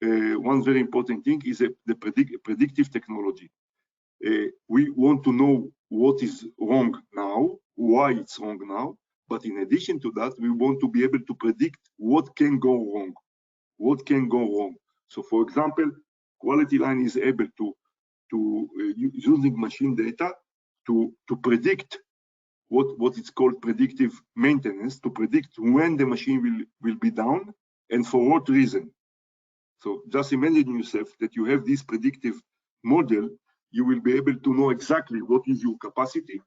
one very important thing is the predictive technology. We want to know what is wrong now, why it's wrong now, but in addition to that, we want to be able to predict what can go wrong. What can go wrong? So, for example, quality line is able to using machine data to predict what is called predictive maintenance, to predict when the machine will be down and for what reason. So just imagine yourself that you have this predictive model. You will be able to know exactly what is your capacity,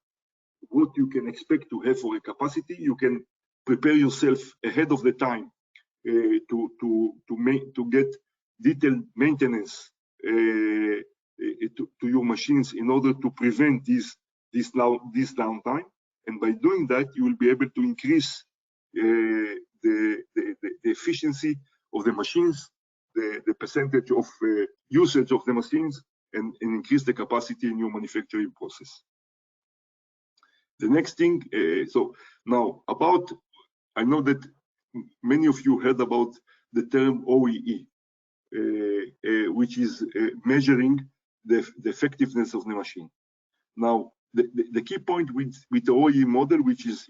what you can expect to have for a capacity. You can prepare yourself ahead of the time to get detailed maintenance to your machines in order to prevent this downtime. And by doing that, you will be able to increase the efficiency of the machines, the percentage of usage of the machines, and increase the capacity in your manufacturing process. The next thing, so now I know that many of you heard about the term OEE, which is measuring the effectiveness of the machine. Now, the key point with the OEE model, which is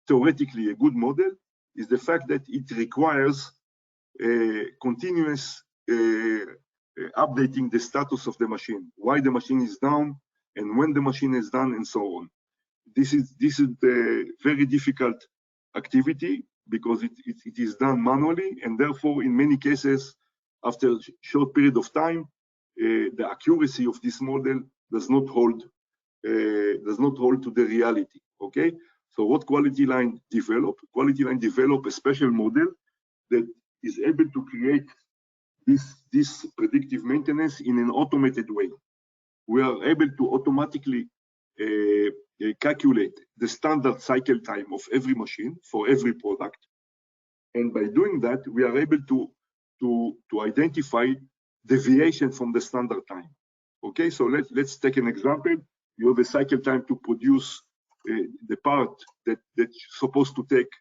theoretically a good model, is the fact that it requires continuous updating the status of the machine, why the machine is down, and when the machine is done, and so on. This is a very difficult activity because it is done manually, and therefore, in many cases, after a short period of time, the accuracy of this model does not hold to the reality. Okay, so what quality line develop? Quality line develop a special model that is able to create this predictive maintenance in an automated way. We are able to automatically calculate the standard cycle time of every machine for every product, and by doing that, we are able to identify deviation from the standard time. Okay, so let's take an example. You have a cycle time to produce the part that's supposed to take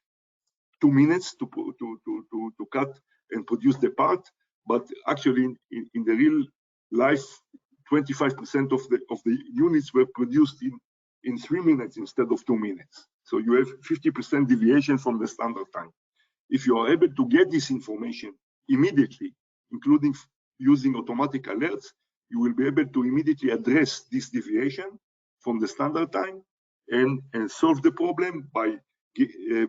2 minutes to cut and produce the part, but actually in the real life, 25% of the units were produced in 3 minutes instead of 2 minutes. So you have 50% deviation from the standard time. If you are able to get this information immediately, including using automatic alerts, you will be able to immediately address this deviation from the standard time and solve the problem by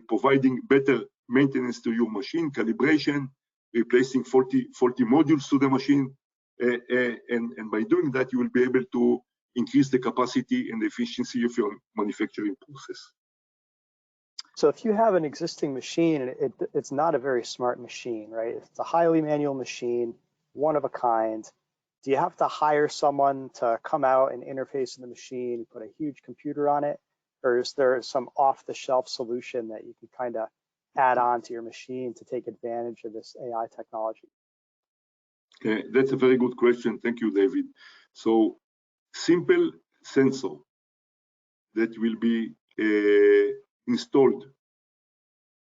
providing better maintenance to your machine, calibration, replacing faulty modules to the machine, and by doing that, you will be able to increase the capacity and the efficiency of your manufacturing process. So if you have an existing machine, and it's not a very smart machine, right? It's a highly manual machine, one of a kind. Do you have to hire someone to come out and interface in the machine, put a huge computer on it? Or is there some off-the-shelf solution that you can kind of add on to your machine to take advantage of this AI technology? Okay, that's a very good question. Thank you, David. So, simple sensor that will be installed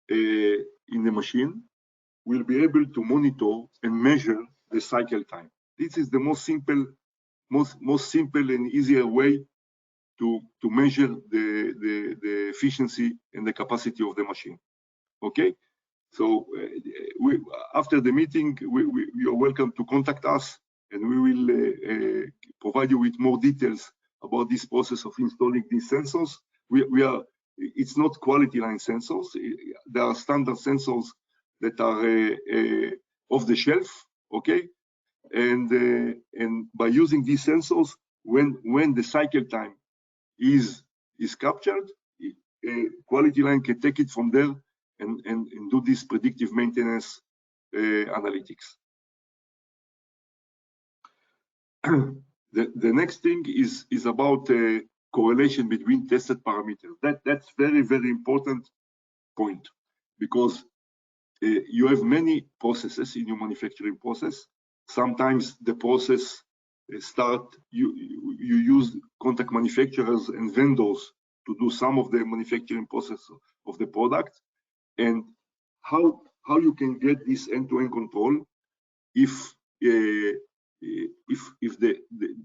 in the machine will be able to monitor and measure the cycle time. This is the most simple and easier way to measure the efficiency and the capacity of the machine. Okay, so after the meeting, you are welcome to contact us, and we will provide you with more details about this process of installing these sensors. It's not quality line sensors. There are standard sensors that are off the shelf. Okay, and by using these sensors, when the cycle time is captured, quality line can take it from there and do this predictive maintenance analytics. The next thing is about correlation between tested parameters. That's very important point, because you have many processes in your manufacturing process. Sometimes the process you use contract manufacturers and vendors to do some of the manufacturing process of the product, and how you can get this end-to-end control if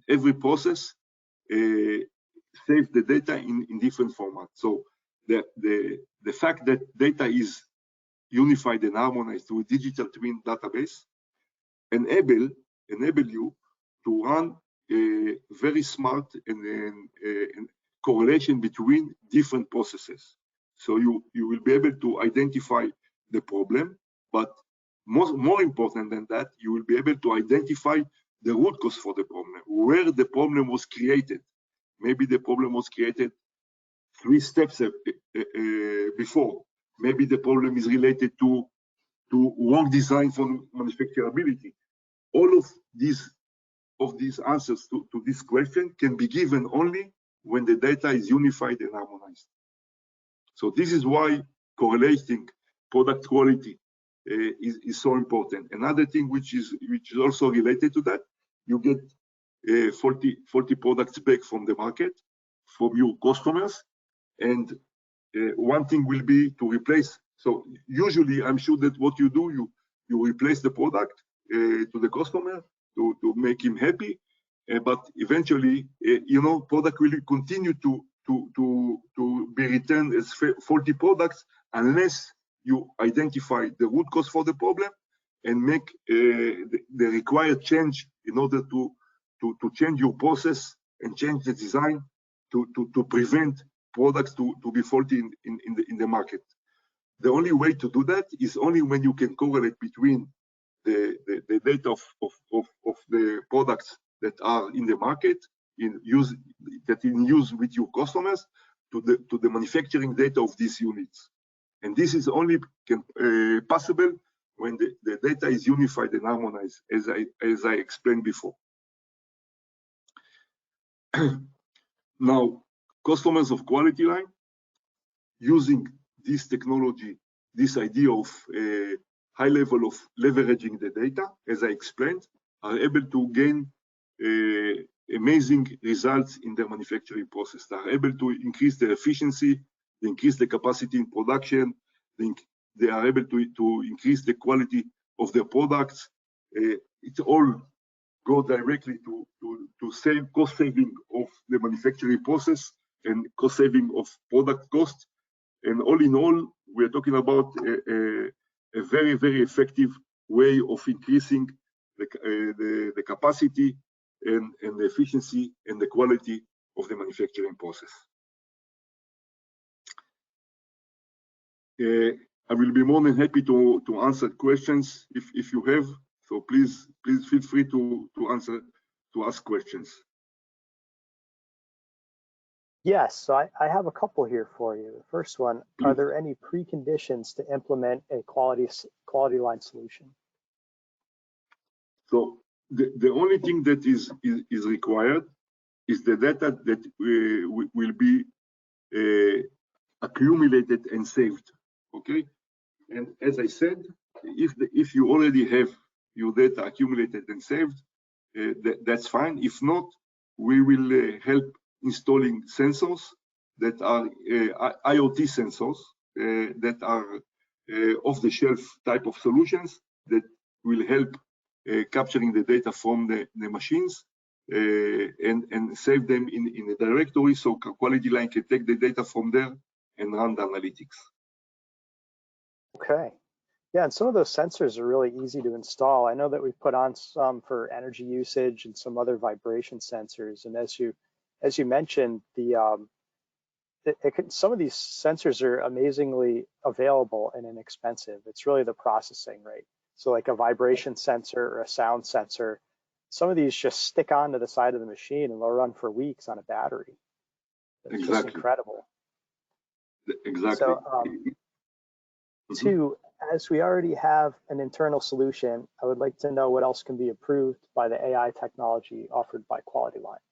every process saves the data in different formats. So the fact that data is unified and harmonized through a digital twin database enable you to run a very smart and correlation between different processes. So you will be able to identify the problem, but more important than that, you will be able to identify the root cause for the problem, where the problem was created. Maybe the problem was created 3 steps before. Maybe the problem is related to wrong design for manufacturability. All of these answers to this question can be given only when the data is unified and harmonized. So this is why correlating product quality is so important. Another thing which is also related to that, you get 40 products back from the market, from your customers, and one thing will be to replace. So usually, I'm sure that what you do, you replace the product to the customer to make him happy, but eventually, product will continue to be returned as 40 products unless you identify the root cause for the problem and make the required change in order to change your process and change the design to prevent products to be faulty in the market. The only way to do that is only when you can correlate between the data of the products that are in the market in use with your customers to the manufacturing data of these units. And this is only possible when the data is unified and harmonized, as I explained before. Now, customers of quality line, using this technology, this idea of a high level of leveraging the data, as I explained, are able to gain amazing results in their manufacturing process. They are able to increase their efficiency, increase the capacity in production, they are able to increase the quality of their products. It all go directly to save cost saving of the manufacturing process and cost saving of product cost. And all in all, we're talking about a very, very effective way of increasing the capacity and the efficiency and the quality of the manufacturing process. I will be more than happy to answer questions if you have. So please feel free to ask questions. Yes, so I have a couple here for you. The first one, are there any preconditions to implement a quality line solution? So the only thing that is required is the data that will be accumulated and saved. Okay, and as I said, if you already have your data accumulated and saved, that's fine. If not, we will help installing sensors that are IoT sensors that are off-the-shelf type of solutions that will help capturing the data from the machines and save them in a directory, so quality line can take the data from there and run the analytics. Okay. Yeah, and some of those sensors are really easy to install. I know that we've put on some for energy usage and some other vibration sensors. And as you mentioned, some of these sensors are amazingly available and inexpensive. It's really the processing, right? So like a vibration sensor or a sound sensor, some of these just stick onto the side of the machine and they'll run for weeks on a battery. It's just incredible. Exactly. So, as we already have an internal solution, I would like to know what else can be improved by the AI technology offered by Quality Line.